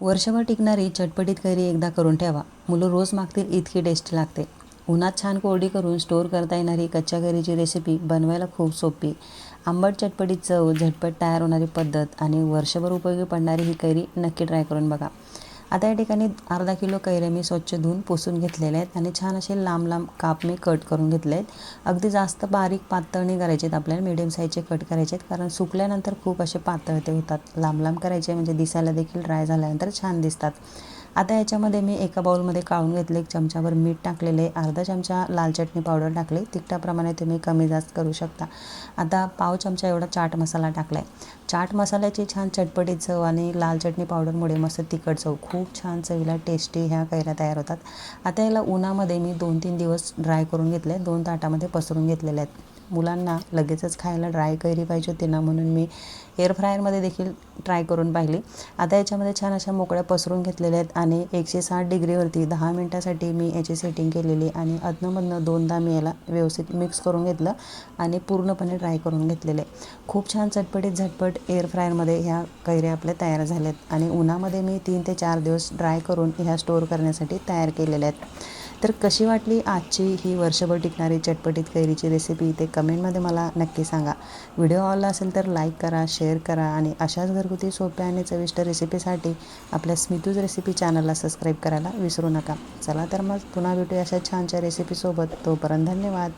वर्षभर टिकणारी चटपटीत कैरी एकदा करून ठेवा. मुलं रोज मागतील इतकी टेस्टी लागते. उन्हात छान कोरडी करून स्टोअर करता येणारी कच्च्या कैरीची रेसिपी बनवायला खूप सोपी. आंबट चटपटीत चव, झटपट तयार होणारी पद्धत आणि वर्षभर उपयोगी पडणारी ही कैरी नक्की ट्राय करून बघा. आता या ठिकाणी अर्धा किलो कैऱ्या मी स्वच्छ धुवून पुसून घेतलेल्या आहेत आणि छान असे लांब लांब काप मी कट करून घेतले आहेत. अगदी जास्त बारीक पातळ नाही करायचे आहेत, आपल्याला मीडियम साईजचे कट करायचे आहेत, कारण सुकल्यानंतर खूप असे पातळ ते होतात. लांब लांब करायचे म्हणजे दिसायला देखील ड्राय झाल्यानंतर छान दिसतात. आता याच्यामध्ये मी एका बाउलमध्ये काढून घेतले, 1 चमचाभर मीठ टाकलेले, अर्धा चमचा लाल चटणी पावडर टाकले. तिखटाप्रमाणे तुम्ही कमी जास्त करू शकता. आता पाव चमचा एवढा चाट मसाला टाकला आहे. चाट मसाल्याची छान चटपटीत चव आणि लाल चटणी पावडरमुळे मस्त तिखट चव, खूप छान चवीला टेस्टी ह्या कैऱ्या तयार होतात. आता याला उन्हामध्ये मी 2-3 दिवस ड्राय करून घेतले, 2 ताटामध्ये पसरून घेतलेले आहेत. मुलांना लगेचच खायला ड्राय कैरी पाहिजे होती ना, म्हणून मी एअर फ्रायरमध्ये देखील ट्राय करून पाहिली. आता याच्यामध्ये छान अशा मोकळ्या पसरून घेतलेल्या आहेत आणि 160 डिग्रीवरती 10 मिनटासाठी मी याची सेटिंग केलेली आणि अधनंमधनं 2दा मी याला व्यवस्थित मिक्स करून घेतलं आणि पूर्णपणे ड्राय करून घेतलेले. खूप छान चटपटीत झटपट एअर फ्रायरमध्ये ह्या कैऱ्या आपल्या तयार झाल्यात आणि उन्हामध्ये मी 3 ते 4 दिवस ड्राय करून ह्या स्टोअर करण्यासाठी तयार केलेल्या आहेत. तर कशी वाटली आजची ही वर्षभर टिकणारी चटपटीत कैरीची रेसिपी ते कमेंटमध्ये मला नक्की सांगा. व्हिडिओ आवडला असेल तर लाईक करा, शेअर करा आणि अशाच घरगुती सोप्या आणि चविष्ट रेसिपीसाठी आपल्या स्मितूज रेसिपी चॅनलला सबस्क्राईब करायला विसरू नका. चला तर मग पुन्हा भेटूया अशा छानशा रेसिपीसोबत. तोपर्यंत धन्यवाद.